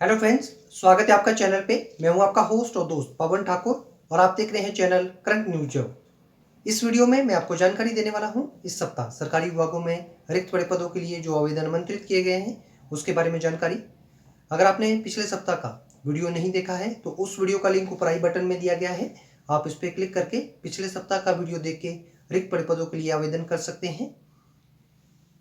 Hello friends, स्वागत है आपका चैनल पे। मैं हूं आपका होस्ट और दोस्त पवन ठाकुर और आप देख रहे हैं चैनल करंट न्यूज जब। इस वीडियो में मैं आपको जानकारी देने वाला हूं इस सप्ताह सरकारी विभागों में रिक्त पड़े पदों के लिए जो आवेदन आमंत्रित किए गए हैं उसके बारे में जानकारी। अगर आपने पिछले सप्ताह का वीडियो नहीं देखा है तो उस वीडियो का लिंक ऊपर आई बटन में दिया गया है। आप इस पर क्लिक करके पिछले सप्ताह का वीडियो देख के रिक्त पड़े पदों के लिए आवेदन कर सकते हैं।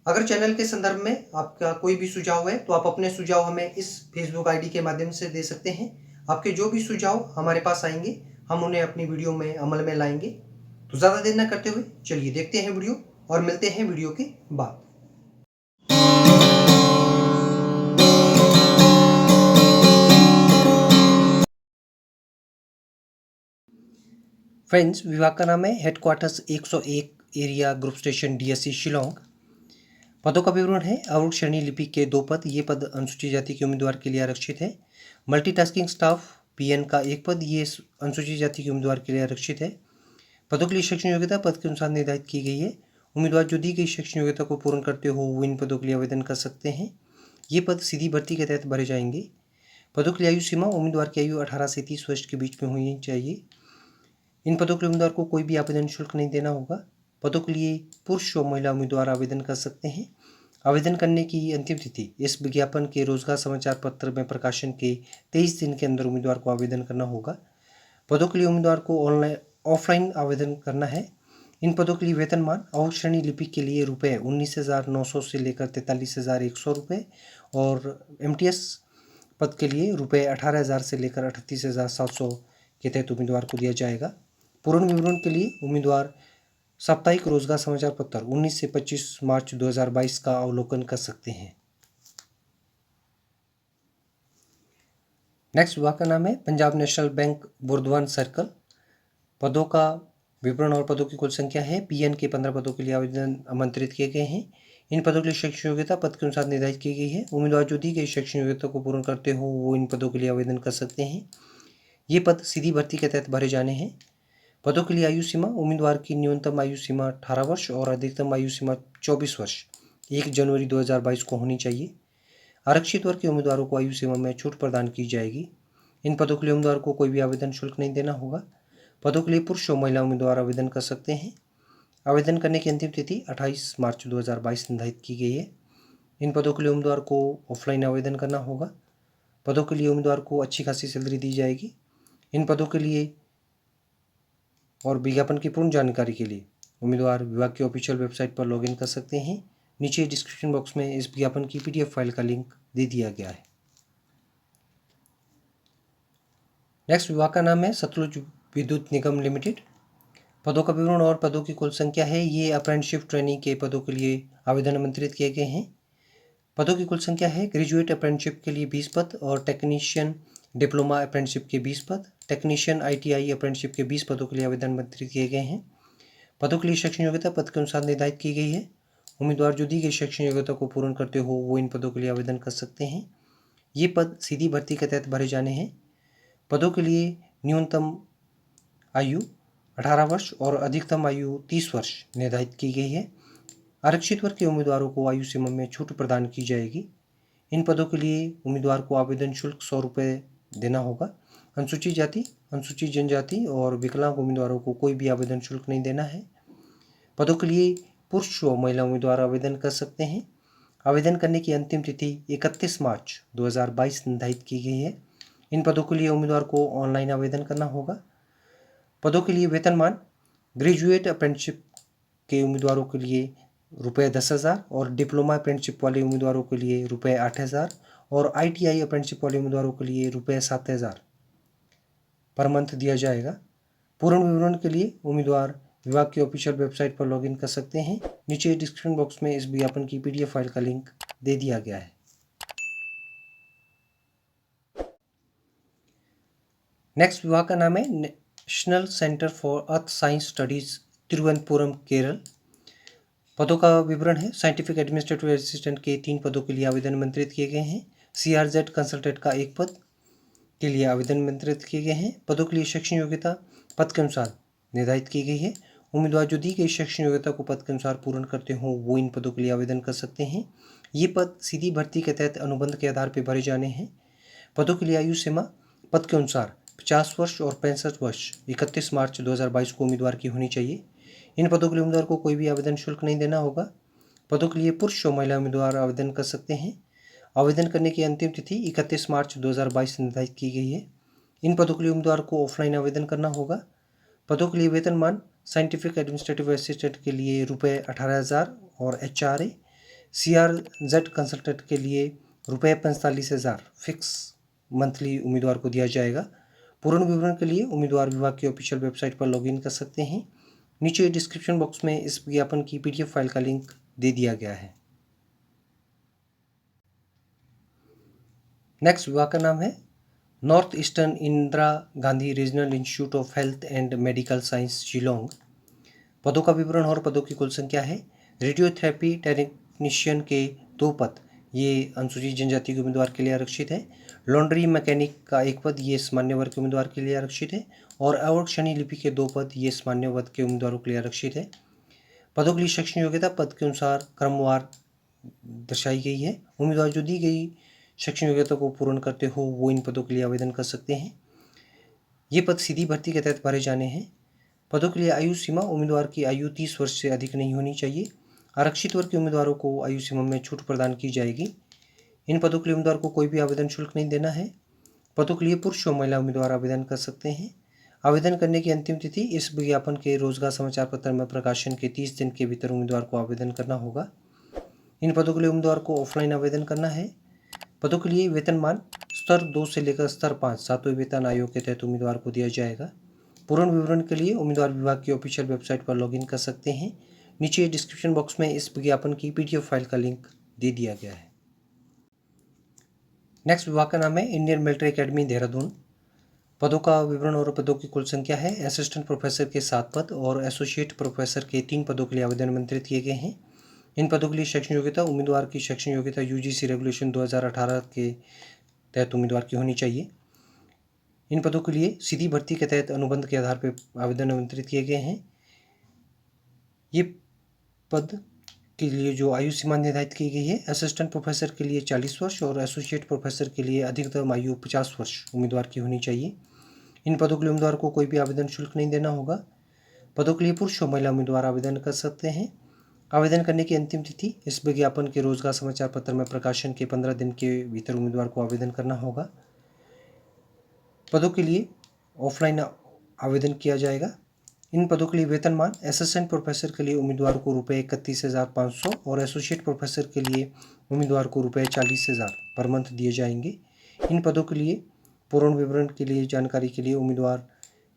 अगर चैनल के संदर्भ में आपका कोई भी सुझाव है तो आप अपने सुझाव हमें इस फेसबुक आईडी के माध्यम से दे सकते हैं। आपके जो भी सुझाव हमारे पास आएंगे हम उन्हें अपनी वीडियो में अमल में लाएंगे। तो ज़्यादा देर न करते हुए चलिए देखते हैं वीडियो और मिलते हैं वीडियो के बाद। फ्रेंड्स, विभाग का नाम है headquarters 101 area group station DSC Shillong. पदों का विवरण है। आवृत श्रेणी लिपिक के 2 पद, ये पद अनुसूचित जाति के उम्मीदवार के लिए आरक्षित है। मल्टीटास्किंग स्टाफ पीएन का 1 पद, ये अनुसूचित जाति के उम्मीदवार के लिए आरक्षित है। पदों के लिए शैक्षणिक योग्यता पद के अनुसार निर्धारित की गई है। उम्मीदवार जो दी गई शैक्षणिक योग्यता को पूर्ण करते हो वो इन पदों के लिए आवेदन कर सकते हैं। ये पद सीधी भर्ती के तहत भरे जाएंगे। पदों की आयु सीमा उम्मीदवार की आयु 18 से 30 वर्ष के बीच में होनी चाहिए। इन पदों के लिए उम्मीदवार को कोई भी आवेदन शुल्क नहीं देना होगा। पदों के लिए पुरुष और महिला उम्मीदवार आवेदन कर सकते हैं। आवेदन करने की अंतिम तिथि इस विज्ञापन के रोजगार समाचार पत्र में प्रकाशन के 23 दिन के अंदर उम्मीदवार को आवेदन करना होगा। पदों के लिए उम्मीदवार को ऑफलाइन आवेदन करना है। इन पदों के लिए वेतनमान आवक श्रेणी लिपिक के लिए रुपये 19,900 से लेकर 43,100 रुपये और एमटीएस पद के लिए रुपये 18,000 से लेकर 38,700 के तहत उम्मीदवार को दिया जाएगा। पूर्ण विवरण के लिए उम्मीदवार साप्ताहिक रोजगार समाचार पत्र 19 से 25 मार्च 2022 का अवलोकन कर सकते हैं। नेक्स्ट विभाग का नाम है Punjab national bank Burdwan circle. पदों का विवरण और पदों की कुल संख्या है। पीएन के 15 पदों के लिए आवेदन आमंत्रित किए गए हैं। इन पदों के लिए शैक्षणिक योग्यता पद के अनुसार निर्धारित की गई है। उम्मीदवार जो दी गई शैक्षणिक योग्यता को पूर्ण करते हो वो इन पदों के लिए आवेदन कर सकते हैं। ये पद सीधी भर्ती के तहत भरे जाने हैं। पदों के लिए आयु सीमा उम्मीदवार की न्यूनतम आयु सीमा 18 वर्ष और अधिकतम आयु सीमा 24 वर्ष 1 जनवरी 2022 को होनी चाहिए। आरक्षित वर्ग के उम्मीदवारों को आयु सीमा में छूट प्रदान की जाएगी। इन पदों के लिए उम्मीदवार को कोई भी आवेदन शुल्क नहीं देना होगा। पदों के लिए पुरुष और महिला उम्मीदवार आवेदन कर सकते हैं। आवेदन करने की अंतिम तिथि 28 मार्च 2022 निर्धारित की गई है। इन पदों के लिए उम्मीदवार को ऑफलाइन आवेदन करना होगा। पदों के लिए उम्मीदवार को अच्छी खासी सैलरी दी जाएगी। इन पदों के लिए और विज्ञापन की पूर्ण जानकारी के लिए उम्मीदवार विभाग की ऑफिशियल वेबसाइट पर लॉगिन कर सकते हैं। नीचे डिस्क्रिप्शन बॉक्स में इस विज्ञापन की पीडीएफ फाइल का लिंक दे दिया गया है। नेक्स्ट विभाग का नाम है सतलुज विद्युत निगम लिमिटेड। पदों का विवरण और पदों की कुल संख्या है। ये अप्रेंटिसशिप ट्रेनिंग के पदों के लिए आवेदन आमंत्रित किए गए हैं। पदों की कुल संख्या है। ग्रेजुएट अप्रेंटिसशिप के लिए 20 पद और टेक्नीशियन डिप्लोमा अप्रेंटिसशिप के 20 पद, टेक्नीशियन आईटीआई अप्रेंटिसशिप के 20 पदों के लिए आवेदन आमंत्रित किए गए हैं। पदों के लिए शैक्षणिक योग्यता पद के अनुसार निर्धारित की गई है। उम्मीदवार जो दी गई शैक्षणिक योग्यता को पूर्ण करते हो वो इन पदों के लिए आवेदन कर सकते हैं। ये पद सीधी भर्ती के तहत भरे जाने हैं। पदों के लिए न्यूनतम आयु 18 वर्ष और अधिकतम आयु 30 वर्ष निर्धारित की गई है। आरक्षित वर्ग के उम्मीदवारों को आयु सीमा में छूट प्रदान की जाएगी। इन पदों के लिए उम्मीदवार को आवेदन शुल्क 100 रुपये देना होगा। अनुसूचित जाति, अनुसूचित जनजाति और विकलांग उम्मीदवारों को कोई भी आवेदन शुल्क नहीं देना है। पदों के लिए पुरुष व महिला उम्मीदवार आवेदन कर सकते हैं। आवेदन करने की अंतिम तिथि 31 मार्च 2022 निर्धारित की गई है। इन पदों के लिए उम्मीदवार को ऑनलाइन आवेदन करना होगा। पदों के लिए वेतनमान ग्रेजुएट अप्रेंटिसशिप के उम्मीदवारों के लिए रुपये 10,000 और डिप्लोमा अप्रेंटिसशिप वाले उम्मीदवारों के लिए रुपये 8,000 और आईटीआई अप्रेंटिसशिप वाले उम्मीदवारों के लिए रुपये 7,000 पर मंथ दिया जाएगा। पूर्ण विवरण के लिए उम्मीदवार विभाग की ऑफिशियल वेबसाइट पर लॉगिन कर सकते हैं। नीचे डिस्क्रिप्शन बॉक्स में इस विज्ञापन की पीडीएफ फाइल का लिंक दे दिया गया है। नेक्स्ट विभाग का नाम है national centre for earth science studies Thiruvananthapuram Kerala. पदों का विवरण है। साइंटिफिक एडमिनिस्ट्रेटिव असिस्टेंट के 3 पदों के लिए आवेदन आमंत्रित किए गए हैं। सीआरजेड कंसल्टेंट का 1 पद के लिए आवेदन आमंत्रित किए गए हैं। पदों के लिए शैक्षणिक योग्यता पद के अनुसार निर्धारित की गई है। उम्मीदवार जो दी गई शैक्षणिक योग्यता को पद के अनुसार पूर्ण करते हो वो इन पदों के लिए आवेदन कर सकते हैं। ये पद सीधी भर्ती के तहत अनुबंध के आधार पर भरे जाने हैं। पदों के लिए आयु सीमा पद के अनुसार 50 वर्ष और 65 वर्ष 31 मार्च 2022 को उम्मीदवार की होनी चाहिए। इन पदों के लिए उम्मीदवार को कोई भी आवेदन शुल्क नहीं देना होगा। पदों के लिए पुरुष और महिला उम्मीदवार आवेदन कर सकते हैं। आवेदन करने की अंतिम तिथि 31 मार्च 2022 निर्धारित की गई है। इन पदों के लिए उम्मीदवार को ऑफलाइन आवेदन करना होगा। पदों के लिए वेतनमान साइंटिफिक एडमिनिस्ट्रेटिव असिस्टेंट के लिए रुपये 18,000 और HRA CRZ कंसल्टेंट के लिए रुपये 45,000 फिक्स मंथली उम्मीदवार को दिया जाएगा। पूर्ण विवरण के लिए उम्मीदवार विभाग की ऑफिशियल वेबसाइट पर लॉगिन कर सकते हैं। नीचे डिस्क्रिप्शन बॉक्स में इस विज्ञापन की PDF फाइल का लिंक दे दिया गया है। नेक्स्ट विभाग का नाम है north eastern Indira Gandhi regional institute of health and medical science Shillong. पदों का विवरण और पदों की कुल संख्या है। रेडियोथेरेपी टेक्नीशियन के 2 पद, ये अनुसूचित जनजाति के उम्मीदवार के लिए आरक्षित है। लॉन्ड्री मैकेनिक का 1 पद, ये सामान्य वर्ग के उम्मीदवार के लिए आरक्षित है। और अवर्गक्षणी लिपि के 2 पद, ये सामान्य वर्ग के उम्मीदवारों के लिए आरक्षित है। पदों के लिए शैक्षणिक योग्यता पद के अनुसार क्रमवार दर्शाई गई है। उम्मीदवार जो दी गई शैक्षणिक योग्यता को पूर्ण करते हो वो इन पदों के लिए आवेदन कर सकते हैं। ये पद सीधी भर्ती के तहत भरे जाने हैं। पदों के लिए आयु सीमा उम्मीदवार की आयु 30 वर्ष से अधिक नहीं होनी चाहिए। आरक्षित वर्ग के उम्मीदवारों को आयु सीमा में छूट प्रदान की जाएगी। इन पदों के लिए उम्मीदवार को कोई भी आवेदन शुल्क नहीं देना है। पदों के लिए पुरुष और महिला उम्मीदवार आवेदन कर सकते हैं। आवेदन करने की अंतिम तिथि इस विज्ञापन के रोजगार समाचार पत्र में प्रकाशन के 30 दिन के भीतर उम्मीदवार को आवेदन करना होगा। इन पदों के लिए उम्मीदवार को ऑफलाइन आवेदन करना है। पदों के लिए वेतनमान स्तर 2 से लेकर स्तर 5 सातवें वेतन आयोग के तहत उम्मीदवार को दिया जाएगा। पूर्ण विवरण के लिए उम्मीदवार विभाग की ऑफिशियल वेबसाइट पर लॉगिन कर सकते हैं। नीचे डिस्क्रिप्शन बॉक्स में इस विज्ञापन की PDF फाइल का लिंक दे दिया गया है। नेक्स्ट विभाग का नाम है इंडियन मिलिट्री एकेडमी देहरादून। पदों का विवरण और पदों की कुल संख्या है। असिस्टेंट प्रोफेसर के 7 पद और एसोसिएट प्रोफेसर के 3 पदों के लिए आवेदन आमंत्रित किए गए हैं। इन पदों के लिए शैक्षणिक योग्यता उम्मीदवार की शैक्षणिक योग्यता UGC रेगुलेशन 2018 के तहत उम्मीदवार की होनी चाहिए। इन पदों के लिए सीधी भर्ती के तहत अनुबंध के आधार पर आवेदन आमंत्रित किए गए हैं। ये पद के लिए जो आयु सीमा निर्धारित की गई है, असिस्टेंट प्रोफेसर के लिए 40 वर्ष और एसोसिएट प्रोफेसर के लिए अधिकतम आयु 50 वर्ष उम्मीदवार की होनी चाहिए। इन पदों के लिए उम्मीदवार को कोई भी आवेदन शुल्क नहीं देना होगा। पदों के लिए पुरुष और महिला उम्मीदवार आवेदन कर सकते हैं। आवेदन करने की अंतिम तिथि इस विज्ञापन के रोजगार समाचार पत्र में प्रकाशन के 15 दिन के भीतर उम्मीदवार को आवेदन करना होगा। पदों के लिए ऑफलाइन आवेदन किया जाएगा। इन पदों के लिए वेतनमान असिस्टेंट प्रोफेसर के लिए उम्मीदवार को रुपये 31,500 और एसोसिएट प्रोफेसर के लिए उम्मीदवार को रुपये 40,000 पर मंथ दिए जाएंगे। इन पदों के लिए पूर्ण विवरण के लिए जानकारी के लिए उम्मीदवार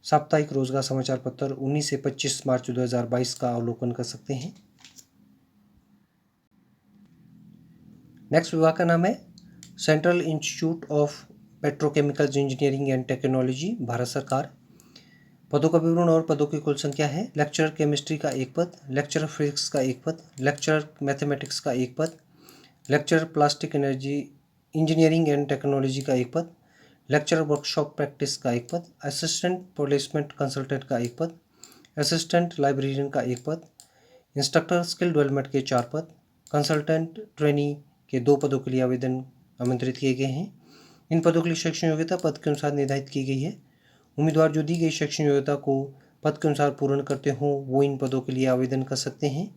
साप्ताहिक रोजगार समाचार पत्र 19 से 25 मार्च 2022 का अवलोकन कर सकते हैं। नेक्स्ट विभाग का नाम है central institute of petrochemicals engineering and technology, Bharat सरकार। पदों का विवरण और पदों की कुल संख्या है। लेक्चरर केमिस्ट्री का 1 पद, लेक्चरर फिजिक्स का 1 पद, लेक्चरर मैथमेटिक्स का 1 पद, lecturer plastic energy engineering and technology का 1 पद, लेक्चरर वर्कशॉप प्रैक्टिस का 1 पद, असिस्टेंट प्लेसमेंट कंसल्टेंट का 1 पद, असिस्टेंट लाइब्रेरियन का 1 पद, इंस्ट्रक्टर स्किल डेवलपमेंट के 4 पद, कंसल्टेंट ट्रेनी के 2 पदों के लिए आवेदन आमंत्रित किए गए हैं। इन पदों के लिए शैक्षणिक योग्यता पद के अनुसार निर्धारित की गई है। उम्मीदवार जो दी गई शैक्षणिक योग्यता को पद के अनुसार पूर्ण करते हों वो इन पदों के लिए आवेदन कर सकते हैं।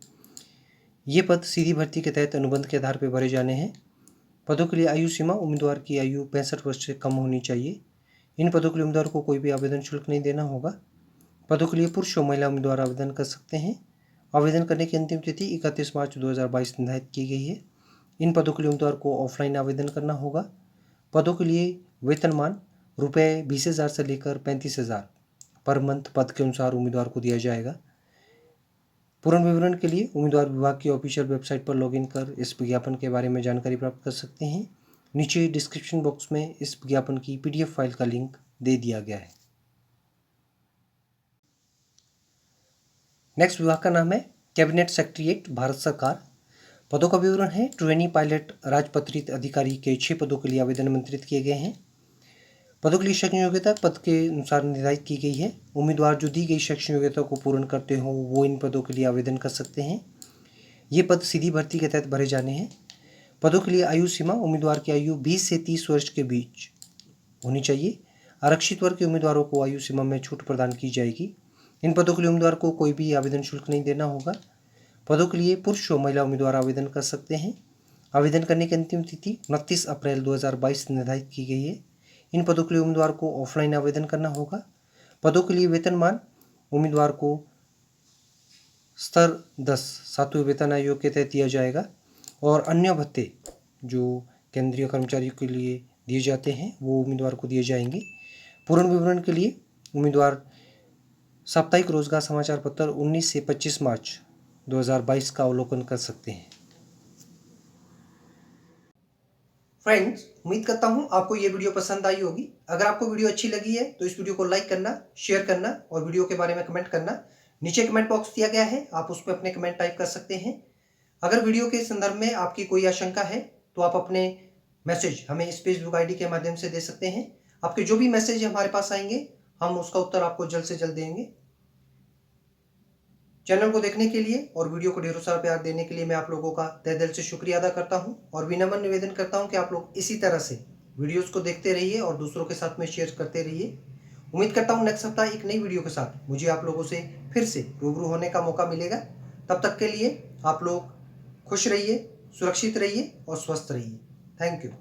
ये पद सीधी भर्ती के तहत अनुबंध के आधार पर भरे जाने हैं। पदों के लिए आयु सीमा उम्मीदवार की आयु 65 वर्ष से कम होनी चाहिए। इन पदों के लिए उम्मीदवार को कोई भी आवेदन शुल्क नहीं देना होगा। पदों के लिए पुरुष और महिला उम्मीदवार आवेदन कर सकते हैं। आवेदन करने की अंतिम तिथि 31 मार्च 2022 निर्धारित की गई है। इन पदों के लिए उम्मीदवार को ऑफलाइन आवेदन करना होगा। पदों के लिए वेतनमान रुपये 20,000 से लेकर 35,000 पर मंथ पद के अनुसार उम्मीदवार को दिया जाएगा। पूर्ण विवरण के लिए उम्मीदवार विभाग की ऑफिशियल वेबसाइट पर लॉगिन कर इस विज्ञापन के बारे में जानकारी प्राप्त कर सकते हैं। नीचे डिस्क्रिप्शन बॉक्स में इस विज्ञापन की PDF फाइल का लिंक दे दिया गया है। नेक्स्ट विभाग का नाम है कैबिनेट सेक्रेटरीट, भारत सरकार। पदों का विवरण है। ट्रेनी पायलट राजपत्रित अधिकारी के 6 पदों के लिए आवेदन आमंत्रित किए गए हैं। पदों के लिए शैक्षणिक योग्यता पद के अनुसार निर्धारित की गई है। उम्मीदवार जो दी गई शैक्षणिक योग्यता को पूर्ण करते हो वो इन पदों के लिए आवेदन कर सकते हैं। ये पद सीधी भर्ती के तहत भरे जाने हैं। पदों के लिए आयु सीमा उम्मीदवार की आयु 20 से 30 वर्ष के बीच होनी चाहिए। आरक्षित वर्ग के उम्मीदवारों को आयु सीमा में छूट प्रदान की जाएगी। इन पदों के लिए उम्मीदवार को कोई भी आवेदन शुल्क नहीं देना होगा। पदों के लिए पुरुष और महिला उम्मीदवार आवेदन कर सकते हैं। आवेदन करने की अंतिम तिथि 29 अप्रैल 2022 निर्धारित की गई है। इन पदों के लिए उम्मीदवार को ऑफलाइन आवेदन करना होगा। पदों के लिए वेतनमान उम्मीदवार को स्तर 10 सातवें वेतन आयोग के तहत दिया जाएगा और अन्य भत्ते जो केंद्रीय कर्मचारियों के लिए दिए जाते हैं वो उम्मीदवार को दिए जाएंगे। पूर्ण विवरण के लिए उम्मीदवार साप्ताहिक रोजगार समाचार पत्र 19 से 25 मार्च 2022 का अवलोकन कर सकते हैं। फ्रेंड्स, उम्मीद करता हूं आपको ये वीडियो पसंद आई होगी। अगर आपको वीडियो अच्छी लगी है तो इस वीडियो को लाइक करना, शेयर करना और वीडियो के बारे में कमेंट करना। नीचे कमेंट बॉक्स दिया गया है, आप उस पर अपने कमेंट टाइप कर सकते हैं। अगर वीडियो के संदर्भ में आपकी कोई आशंका है तो आप अपने मैसेज हमें इस फेसबुक आईडी के माध्यम से दे सकते हैं। आपके जो भी मैसेज हमारे पास आएंगे हम उसका उत्तर आपको जल्द से जल्द देंगे। चैनल को देखने के लिए और वीडियो को ढेरों सारा प्यार देने के लिए मैं आप लोगों का तहे दिल से शुक्रिया अदा करता हूं और विनम्र निवेदन करता हूं कि आप लोग इसी तरह से वीडियोस को देखते रहिए और दूसरों के साथ में शेयर करते रहिए। उम्मीद करता हूं नेक्स्ट सप्ताह एक नई वीडियो के साथ मुझे आप लोगों से फिर से रूबरू होने का मौका मिलेगा। तब तक के लिए आप लोग खुश रहिए, सुरक्षित रहिए और स्वस्थ रहिए। Thank you.